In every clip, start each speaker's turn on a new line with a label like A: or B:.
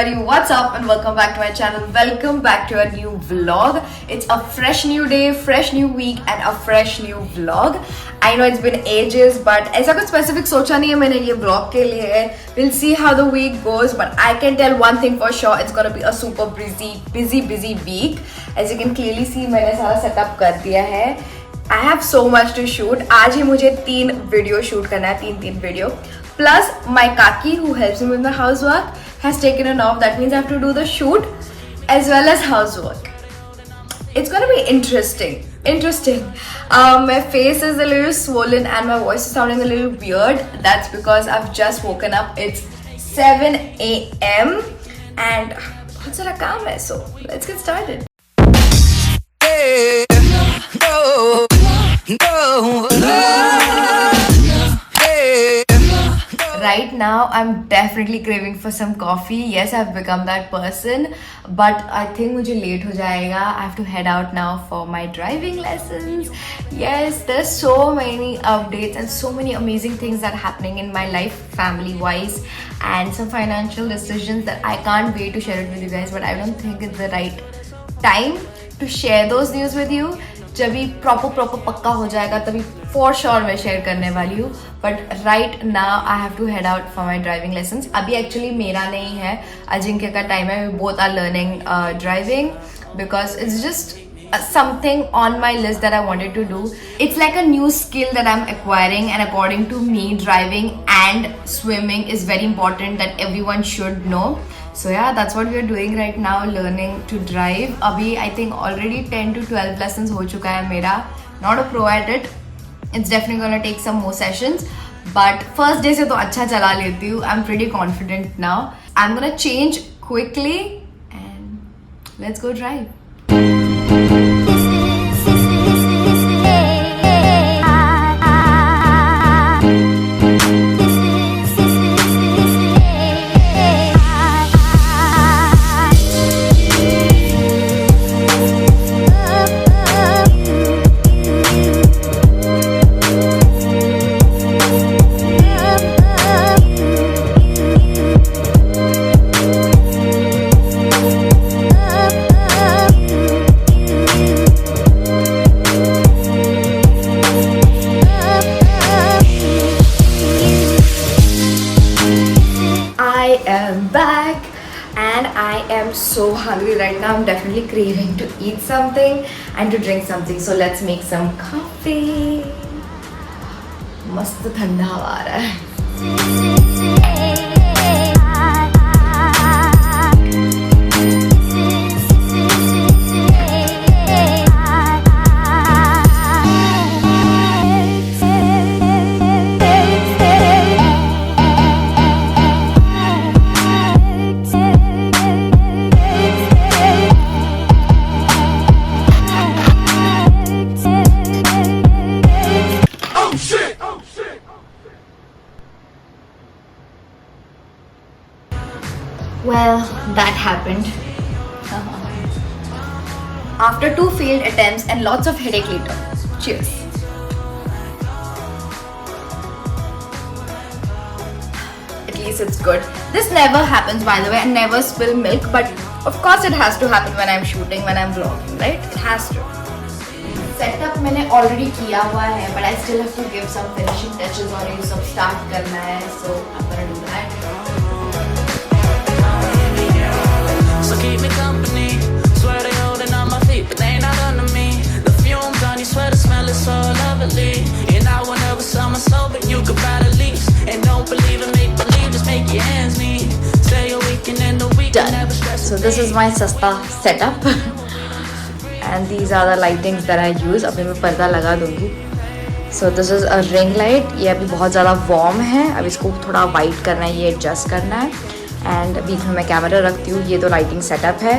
A: everybody, what's up and welcome back to my channel. Welcome back to a new vlog. It's a fresh new day, fresh new week and a fresh new vlog. I know it's been ages but ऐसा कुछ specific सोचा नहीं है मैंने ये vlog के लिए. We'll see how the week goes but I can tell one thing for sure, it's gonna be a super busy week. As you can clearly see मैंने सारा setup कर दिया है. I have so much to shoot. आज ही मुझे 3 video shoot करना है, 3 video. Plus my kaki who helps me with my housework has taken an off. That means I have to do the shoot as well as housework. It's gonna be interesting. My face is a little swollen and my voice is sounding a little weird. That's because I've just woken up. It's 7 a.m. and बहुत सारा काम है. So let's get started. Right now, I'm definitely craving for some coffee. Yes, I've become that person, but I think मुझे late हो जाएगा. I have to head out now for my driving lessons. Yes, there's so many updates and so many amazing things that are happening in my life, family-wise, and some financial decisions that I can't wait to share it with you guys. But I don't think it's the right time to share those news with you. जब भी proper पक्का हो जाएगा तभी for sure मैं share करने वाली हूँ. But right now I have to head out for my driving lessons. अभी एक्चुअली मेरा नहीं है, अजिंक्य का टाइम है. We both are learning driving because it's just something on my list that I wanted to do. It's like a new skill that I'm acquiring, and according to me, driving and swimming is very important that everyone should know. So yeah, that's what we are doing right now, learning to drive. Abhi I think already 10 to 12 lessons ho chuka hai mera. Not a pro at it. It's definitely gonna take some more sessions. But first day se to acha chala leti hu. I'm pretty confident now. I'm gonna change quickly and let's go drive. Back and I am so hungry right now. I'm definitely craving to eat something and to drink something. So let's make some coffee. मस्त ठंडा हवा आ रहा है. Well, that happened. After 2 failed attempts and lots of headache later. Cheers. At least it's good. This never happens, by the way. I never spill milk, but of course it has to happen when I'm shooting, when I'm vlogging, right? It has to. Setup मैंने already किया हुआ है, but I still have to give some finishing touches और ये सब start करना है, so I'm gonna do that.
B: So keep me company. Swear they holding on my feet, but they not under me. The fumes on you, swear the smell is so lovely. And I will never sell my soul, but you could buy the lease. And don't believe in make believe, just make your ends meet. Stay a weekend in the week, never stress.
A: So this is my sasta setup, and these are the lightings that I use. अभी मैं पर्दा लगा दूँगी. So this is a ring light. ये अभी बहुत ज़्यादा warm है. अब इसको थोड़ा white करना है, ये adjust करना है. एंड बीच में मैं कैमरा रखती हूँ. ये तो लाइटिंग सेटअप है.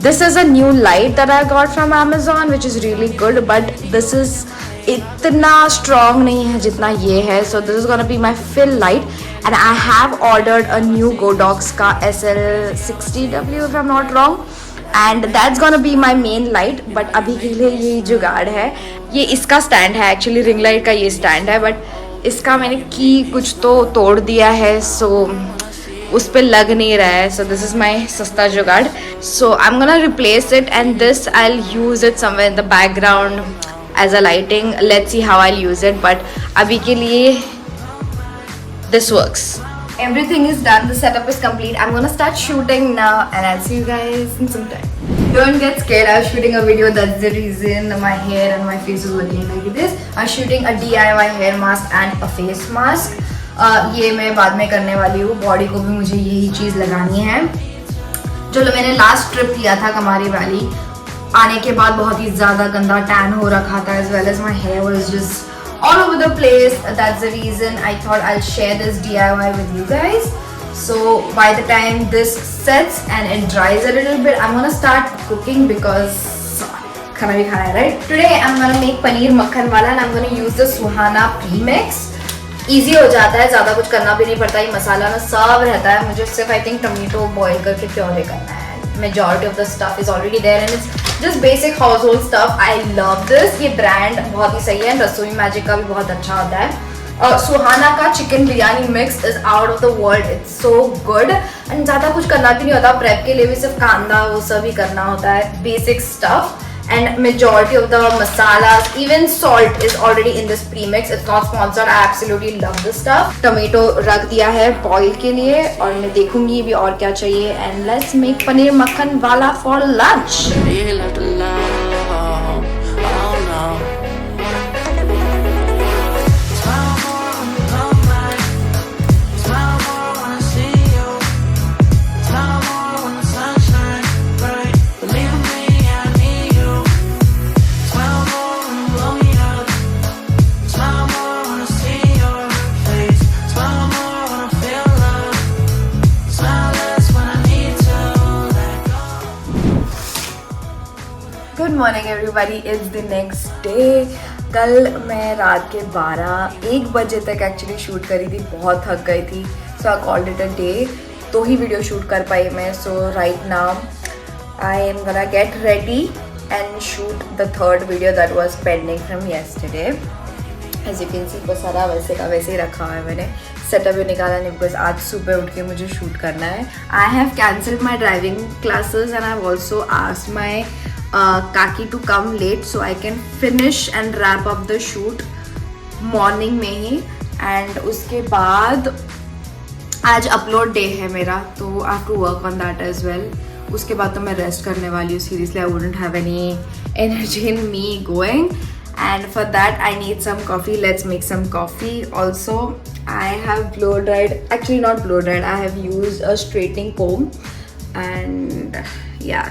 A: This is a new light that I got from Amazon which is really good, but this is इतना स्ट्रॉन्ग नहीं है जितना ये है. So this is gonna be my fill light and I have ordered a new Godox का SL60W if I am not wrong, and that's gonna be my main light. But अभी के लिए ये जुगाड़ है. ये इसका स्टैंड है, एक्चुअली रिंग लाइट का ये स्टैंड है, बट इसका मैंने की कुछ तो तोड़ दिया है. सो उस पे लग नहीं रहा है. So this is my सस्ता जुगाड़. So I'm gonna replace it and this I'll use it somewhere in the background as a lighting. Let's see how I'll use it. But अभी के लिए this works. Everything is done. The setup is complete. I'm gonna start shooting now and I'll see you guys in some time. Don't get scared. I was shooting a video. That's the reason my hair and my face is looking like this. I'm shooting a DIY hair mask and a face mask. ये मैं बाद में करने वाली हूँ. Body को भी मुझे यही चीज़ लगानी है. जो मैंने लास्ट ट्रिप किया था कमारी वैली, आने के बाद बहुत ही ज़्यादा गंदा टैन हो रखा था, as well as my hair was just all over the place. That's the reason I thought I'll share this DIY with you guys. So by the time this sets and it dries a little bit, I'm gonna start cooking because खाना भी खाना है, right? Today I'm gonna make paneer makhan wala and I'm gonna use the Suhana premix. Easy हो जाता है, ज़्यादा कुछ करना भी नहीं पड़ता. ये मसाला ना सब रहता है. मुझे सिर्फ I think टमाटो बॉईल करके प्योरे करना है. Majority of the stuff is already there and it's just basic household stuff. I love this. ये ब्रांड बहुत ही सही है. रसोई मैजिक का भी बहुत अच्छा होता है. सुहाना का chicken biryani mix is out of the world. It's so good and ज़्यादा कुछ करना भी नहीं होता. प्रेप के लिए भी सिर्फ कांदा वो सब ही करना होता है. Basic stuff and majority of the masalas, even salt is already in this premix. It's not sponsored. I absolutely love this stuff. Tomato रख दिया है boil के लिए और मैं देखूंगी भी और क्या चाहिए. And let's make paneer makhan wala for lunch. Good morning everybody. It's the next day. कल मैं रात के 1 बजे तक एक्चुअली शूट करी थी. बहुत थक गई थी. So I called it a day. 2 ही वीडियो शूट कर पाई मैं. So right now I am gonna get ready and shoot the 3rd video that was pending from yesterday. As you can see वो सारा वैसे का वैसे ही रखा हुआ है. मैंने सेटअप भी निकाला नहीं बिकॉज आज सुबह उठ के मुझे शूट करना है. I have cancelled my driving classes and I have also asked my Kaki to come late so I can finish and wrap up the shoot morning में ही. and उसके बाद आज upload day है मेरा तो I have to work on that as well. उसके बाद तो मैं rest करने वाली हूँ. seriously I wouldn't have any energy in me going and for that I need some coffee. Let's make some coffee. Also I have blow dried, actually not blow dried, I have used a straightening comb and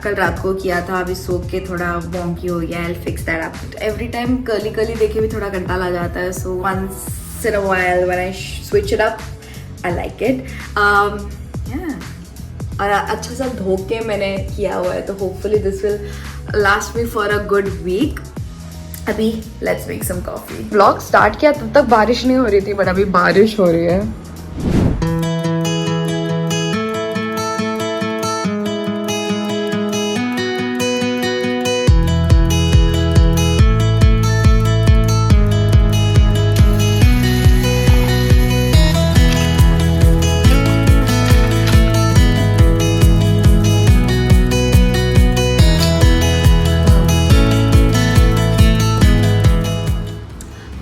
A: कल रात को किया था. अभी सो के थोड़ा वॉन्की हो गया. I'll fix that up. Every time curly curly देखे भी थोड़ा घंटा लग जाता है. सो once in a while when I switch it up I like it. और अच्छा सा धो के मैंने किया हुआ है तो hopefully this will last me for a good week. अभी let's make some coffee. Vlog start किया तब तक बारिश नहीं हो रही थी but अभी बारिश हो रही है.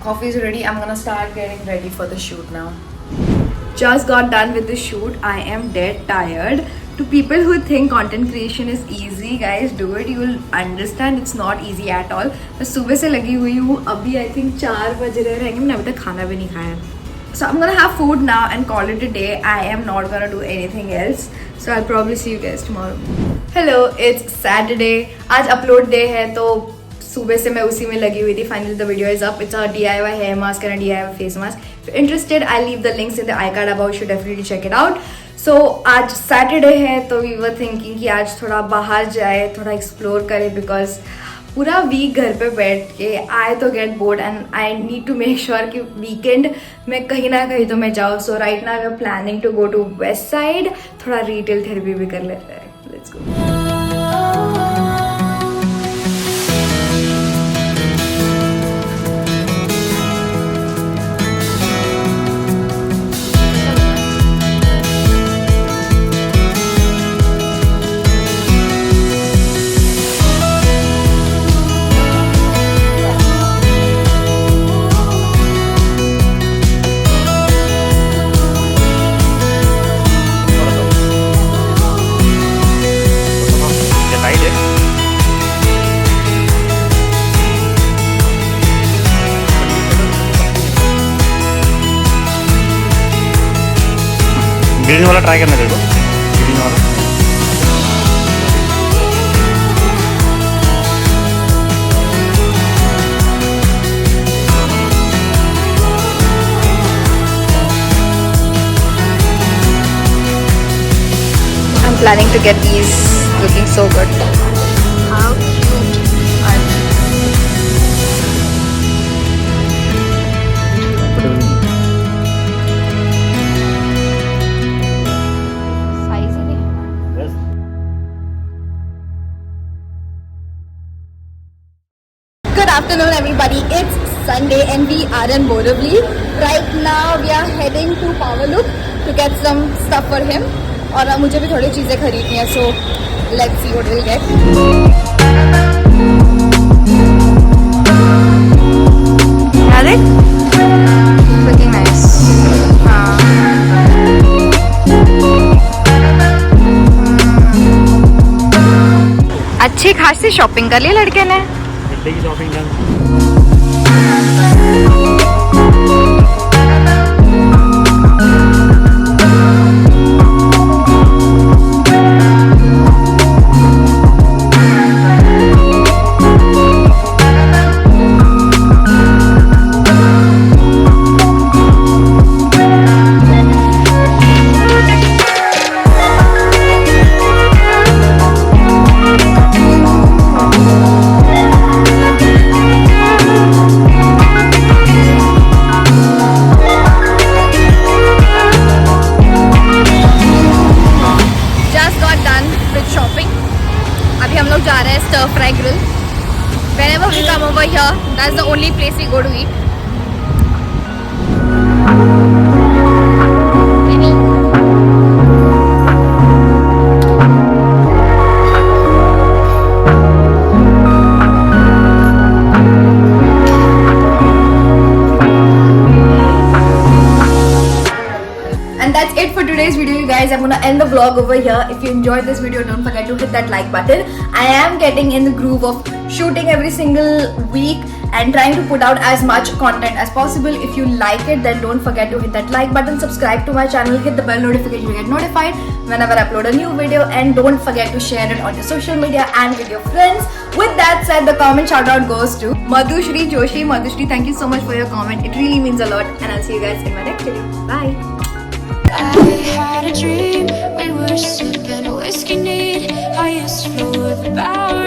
A: Coffee is ready. I'm gonna start getting ready for the shoot now. Just got done with the shoot. I am dead tired. To people who think content creation is easy, guys, do it. You will understand it's not easy at all. मैं सुबह से लगी हुई हूँ. अभी I think 4 बज रहे रहेंगे. मैंने अभी तक खाना भी नहीं खाया. So I'm gonna have food now and call it a day. I am not gonna do anything else. So I'll probably see you guys tomorrow. Hello, it's Saturday. आज upload day है तो सुबह से मैं उसी में लगी हुई थी. Finally the video is up. It's a DIY hair mask and DIY face mask. If interested I leave the links in the I card about. You should definitely check it out. So आज Saturday है तो we were thinking कि आज थोड़ा बाहर जाए, थोड़ा explore करें बिकॉज पूरा वीक घर पे बैठ के आई तो get bored and I need to make sure कि वीकेंड में कहीं ना कहीं तो मैं जाऊँ. So right now we are planning to go to Westside. थोड़ा रिटेल थेरेपी भी कर लेते हैं. Let's go.
C: ट्राई करना तेरे को ग्रीन वाला।
A: I'm planning to get these looking so good. How cute are size ही नहीं। Good afternoon everybody, it's Sunday and we are in Borivali. Right now we are heading to Powerlook to get some stuff for him. और अब मुझे भी थोड़ी चीज़ें खरीदनी है, so let's see what we'll get. Got it? Looking nice. अच्छी खासी शॉपिंग कर ली लड़के ने।
C: की shopping done.
A: Whenever we come over here, that's the only place we go to eat. And that's it for today's video, you guys. I'm gonna end the vlog over here. If you enjoyed this video, don't forget to hit that like button. I am getting in the groove of shooting every single week and trying to put out as much content as possible. If you like it, then don't forget to hit that like button, subscribe to my channel, hit the bell notification to get notified whenever I upload a new video, and don't forget to share it on your social media and with your friends. With that said, the comment shout out goes to Madhushri Joshi. Madhushri, thank you so much for your comment. It really means a lot, and I'll see you guys in my next video. Bye.
B: I had a dream, we were sipping whiskey neat. I used to flow with the power